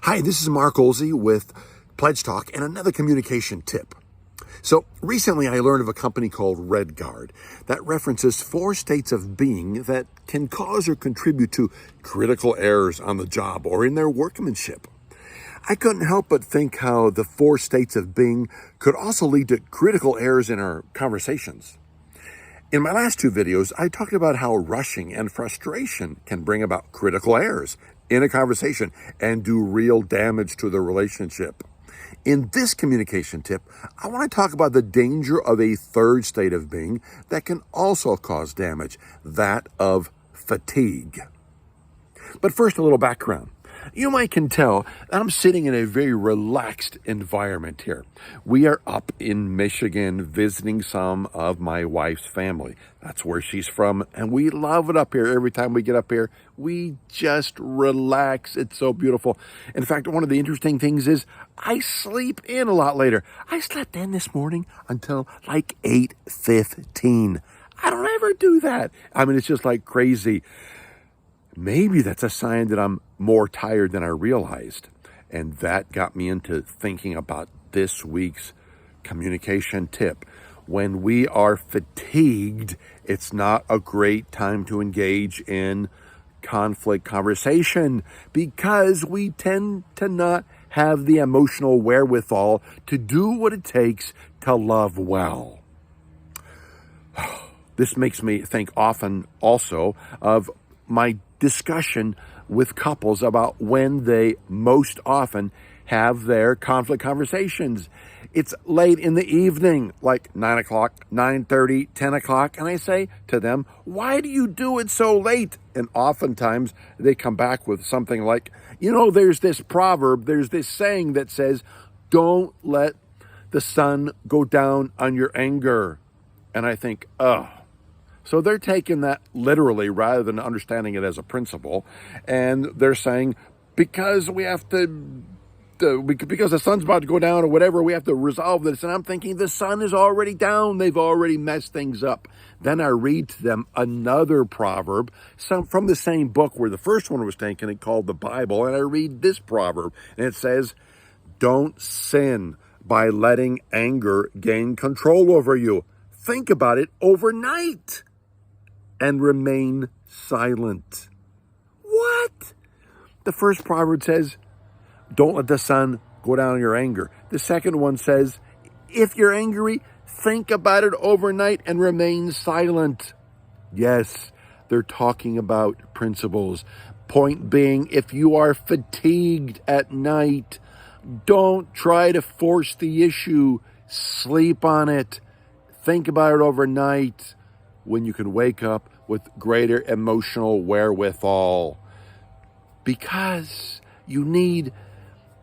Hi, this is Mark Oelze with PLEDGEtalk and another communication tip. So recently I learned of a company called Redguard that references 4 states of being that can cause or contribute to critical errors on the job or in their workmanship. I couldn't help but think how the 4 states of being could also lead to critical errors in our conversations. In my last 2 videos, I talked about how rushing and frustration can bring about critical errors in a conversation and do real damage to the relationship. In this communication tip, I want to talk about the danger of a 3rd state of being that can also cause damage, that of fatigue. But first, a little background. You might can tell that I'm sitting in a very relaxed environment here. We are up in Michigan visiting some of my wife's family. That's where she's from, and we love it up here. Every time we get up here, we just relax. It's so beautiful. In fact, one of the interesting things is I sleep in a lot later. I slept in this morning until like 8:15. I don't ever do that. I mean, it's just like crazy. Maybe that's a sign that I'm more tired than I realized. And that got me into thinking about this week's communication tip. When we are fatigued, it's not a great time to engage in conflict conversation because we tend to not have the emotional wherewithal to do what it takes to love well. This makes me think often also of my discussion with couples about when they most often have their conflict conversations. It's late in the evening, like 9 o'clock, 9:30, 10 o'clock, and I say to them, why do you do it so late? And oftentimes they come back with something like, there's this proverb, there's this saying that says, don't let the sun go down on your anger. And I think, So they're taking that literally rather than understanding it as a principle. And they're saying, because the sun's about to go down or whatever, we have to resolve this. And I'm thinking the sun is already down. They've already messed things up. Then I read to them another proverb, from the same book where the first one was taken and called the Bible. And I read this proverb and it says, don't sin by letting anger gain control over you. Think about it overnight and remain silent. What? The first proverb says, don't let the sun go down in your anger. The second one says, if you're angry, think about it overnight and remain silent. Yes, they're talking about principles. Point being, if you are fatigued at night, don't try to force the issue. Sleep on it. Think about it overnight when you can wake up with greater emotional wherewithal. Because you need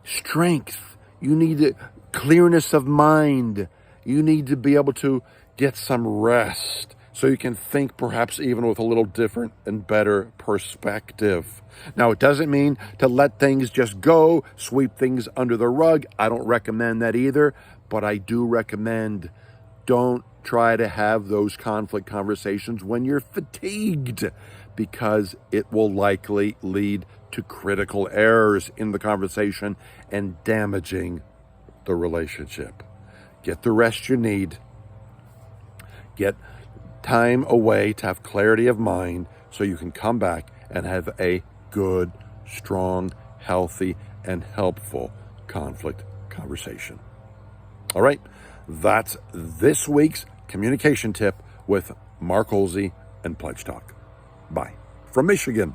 strength. You need clearness of mind. You need to be able to get some rest so you can think perhaps even with a little different and better perspective. Now, it doesn't mean to let things just go, sweep things under the rug. I don't recommend that either, but I do recommend don't try to have those conflict conversations when you're fatigued, because it will likely lead to critical errors in the conversation and damaging the relationship. Get the rest you need. Get time away to have clarity of mind so you can come back and have a good, strong, healthy, and helpful conflict conversation. All right, that's this week's communication tip with Mark Oelze and PLEDGEtalk. Bye. From Michigan.